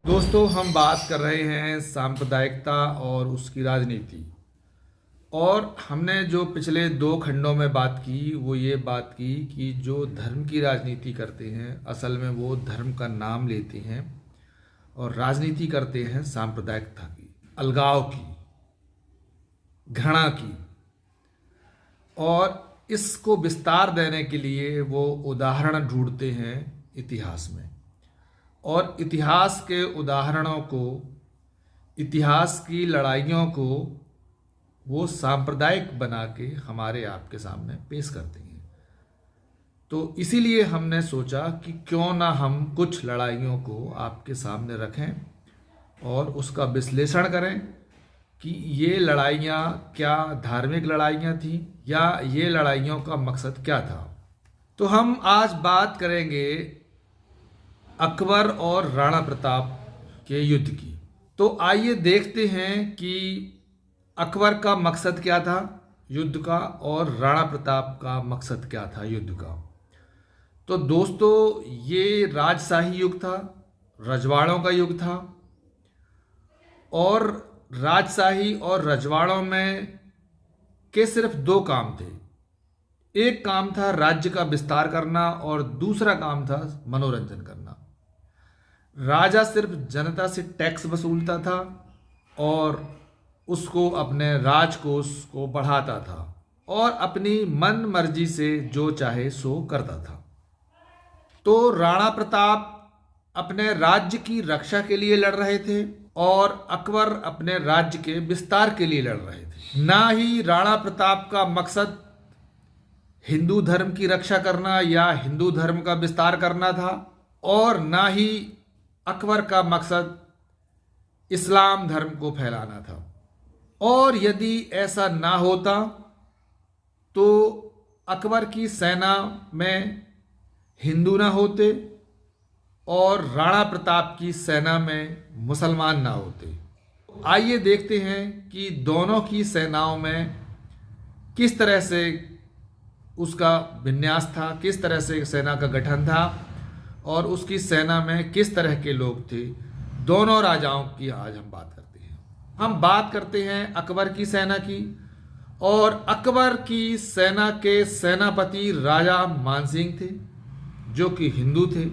दोस्तों, हम बात कर रहे हैं सांप्रदायिकता और उसकी राजनीति। और हमने जो पिछले 2 खंडों में बात की वो ये बात की कि जो धर्म की राजनीति करते हैं असल में वो धर्म का नाम लेते हैं और राजनीति करते हैं सांप्रदायिकता की, अलगाव की, घृणा की। और इसको विस्तार देने के लिए वो उदाहरण ढूंढते हैं इतिहास में, और इतिहास के उदाहरणों को, इतिहास की लड़ाइयों को वो सांप्रदायिक बना के हमारे आपके सामने पेश करते हैं। तो इसीलिए हमने सोचा कि क्यों ना हम कुछ लड़ाइयों को आपके सामने रखें और उसका विश्लेषण करें कि ये लड़ाइयाँ क्या धार्मिक लड़ाइयाँ थीं या ये लड़ाइयों का मकसद क्या था। तो हम आज बात करेंगे अकबर और राणा प्रताप के युद्ध की। तो आइए देखते हैं कि अकबर का मकसद क्या था युद्ध का और राणा प्रताप का मकसद क्या था युद्ध का। तो दोस्तों, ये राजशाही युग था, रजवाड़ों का युग था। और राजशाही और रजवाड़ों में के सिर्फ 2 काम थे। एक काम था राज्य का विस्तार करना और दूसरा काम था मनोरंजन करना। राजा सिर्फ जनता से टैक्स वसूलता था और उसको अपने राजकोष को बढ़ाता था और अपनी मन मर्जी से जो चाहे सो करता था। तो राणा प्रताप अपने राज्य की रक्षा के लिए लड़ रहे थे और अकबर अपने राज्य के विस्तार के लिए लड़ रहे थे। ना ही राणा प्रताप का मकसद हिंदू धर्म की रक्षा करना या हिंदू धर्म का विस्तार करना था, और ना ही अकबर का मकसद इस्लाम धर्म को फैलाना था। और यदि ऐसा ना होता तो अकबर की सेना में हिंदू ना होते और राणा प्रताप की सेना में मुसलमान ना होते। आइए देखते हैं कि दोनों की सेनाओं में किस तरह से उसका विन्यास था, किस तरह से सेना का गठन था और उसकी सेना में किस तरह के लोग थे। दोनों राजाओं की आज हम बात करते हैं। हम बात करते हैं अकबर की सेना की। और अकबर की सेना के सेनापति राजा मानसिंह थे जो कि हिंदू थे,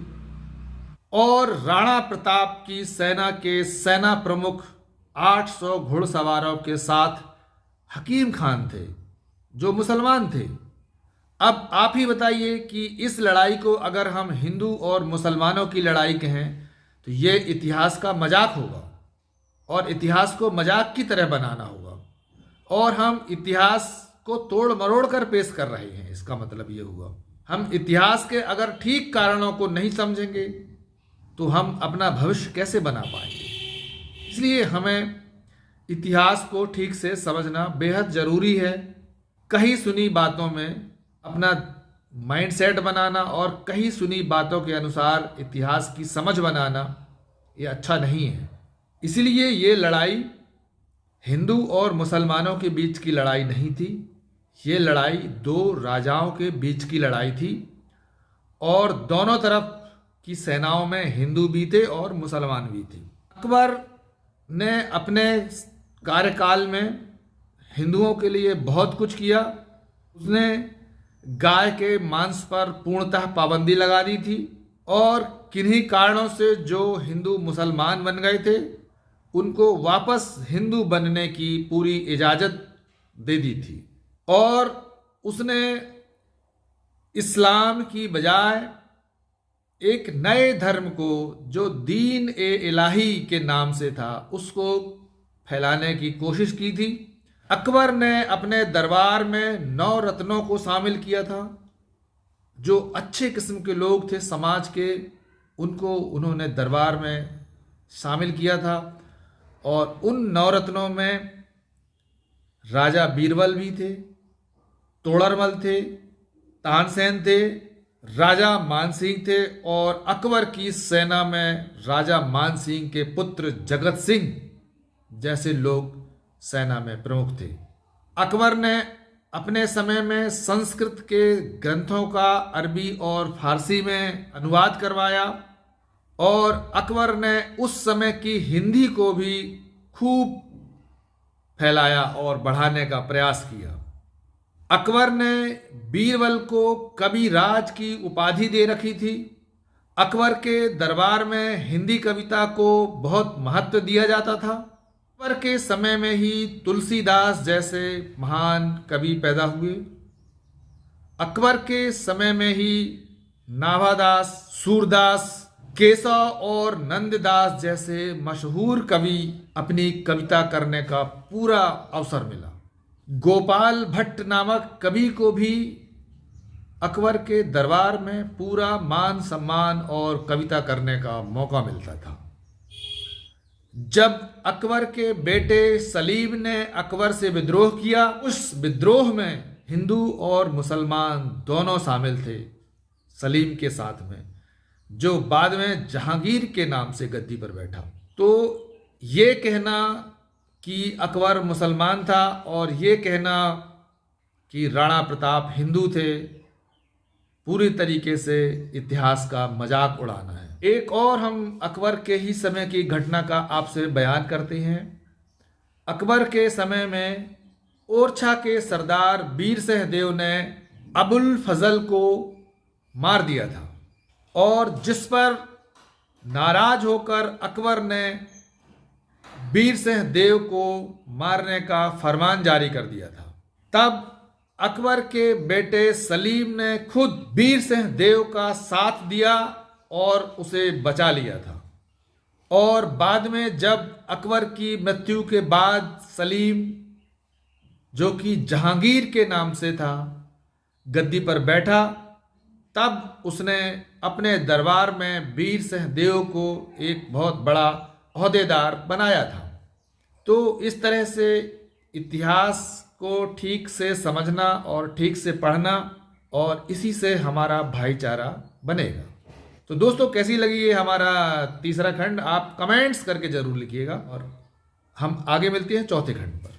और राणा प्रताप की सेना के सेना प्रमुख 800 घुड़सवारों के साथ हकीम खान थे जो मुसलमान थे। अब आप ही बताइए कि इस लड़ाई को अगर हम हिंदू और मुसलमानों की लड़ाई कहें तो ये इतिहास का मजाक होगा और इतिहास को मजाक की तरह बनाना होगा, और हम इतिहास को तोड़ मरोड़ कर पेश कर रहे हैं। इसका मतलब ये हुआ हम इतिहास के अगर ठीक कारणों को नहीं समझेंगे तो हम अपना भविष्य कैसे बना पाएंगे। इसलिए हमें इतिहास को ठीक से समझना बेहद ज़रूरी है। कहीं सुनी बातों में अपना माइंडसेट बनाना और कहीं सुनी बातों के अनुसार इतिहास की समझ बनाना ये अच्छा नहीं है। इसलिए ये लड़ाई हिंदू और मुसलमानों के बीच की लड़ाई नहीं थी, ये लड़ाई 2 राजाओं के बीच की लड़ाई थी, और दोनों तरफ की सेनाओं में हिंदू भी थे और मुसलमान भी थे। अकबर ने अपने कार्यकाल में हिंदुओं के लिए बहुत कुछ किया। उसने गाय के मांस पर पूर्णतः पाबंदी लगा दी थी, और किन्हीं कारणों से जो हिंदू मुसलमान बन गए थे उनको वापस हिंदू बनने की पूरी इजाज़त दे दी थी। और उसने इस्लाम की बजाय एक नए धर्म को जो दीन ए इलाही के नाम से था उसको फैलाने की कोशिश की थी। अकबर ने अपने दरबार में 9 रत्नों को शामिल किया था। जो अच्छे किस्म के लोग थे समाज के, उनको उन्होंने दरबार में शामिल किया था, और उन 9 रत्नों में राजा बीरबल भी थे, तोड़रमल थे, तानसेन थे, राजा मानसिंह थे, और अकबर की सेना में राजा मानसिंह के पुत्र जगत सिंह जैसे लोग सेना में प्रमुख थे। अकबर ने अपने समय में संस्कृत के ग्रंथों का अरबी और फारसी में अनुवाद करवाया, और अकबर ने उस समय की हिंदी को भी खूब फैलाया और बढ़ाने का प्रयास किया। अकबर ने बीरबल को कविराज की उपाधि दे रखी थी। अकबर के दरबार में हिंदी कविता को बहुत महत्व दिया जाता था। अकबर के समय में ही तुलसीदास जैसे महान कवि पैदा हुए। अकबर के समय में ही नाभादास, सूरदास, केशव और नंददास जैसे मशहूर कवि अपनी कविता करने का पूरा अवसर मिला। गोपाल भट्ट नामक कवि को भी अकबर के दरबार में पूरा मान सम्मान और कविता करने का मौका मिलता था। जब अकबर के बेटे सलीम ने अकबर से विद्रोह किया, उस विद्रोह में हिंदू और मुसलमान दोनों शामिल थे सलीम के साथ में, जो बाद में जहांगीर के नाम से गद्दी पर बैठा। तो ये कहना कि अकबर मुसलमान था और ये कहना कि राणा प्रताप हिंदू थे, पूरी तरीके से इतिहास का मजाक उड़ाना है। एक और हम अकबर के ही समय की घटना का आपसे बयान करते हैं। अकबर के समय में ओरछा के सरदार वीर सिंह देव ने अबुल फजल को मार दिया था और जिस पर नाराज होकर अकबर ने वीर सिंह देव को मारने का फरमान जारी कर दिया था। तब अकबर के बेटे सलीम ने खुद वीर सिंह देव का साथ दिया और उसे बचा लिया था। और बाद में जब अकबर की मृत्यु के बाद सलीम, जो कि जहांगीर के नाम से था, गद्दी पर बैठा, तब उसने अपने दरबार में वीर सिंह देव को एक बहुत बड़ा ओहदेदार बनाया था। तो इस तरह से इतिहास को ठीक से समझना और ठीक से पढ़ना, और इसी से हमारा भाईचारा बनेगा। तो दोस्तों, कैसी लगी ये हमारा तीसरा खंड, आप कमेंट्स करके जरूर लिखिएगा और हम आगे मिलते हैं चौथे खंड पर।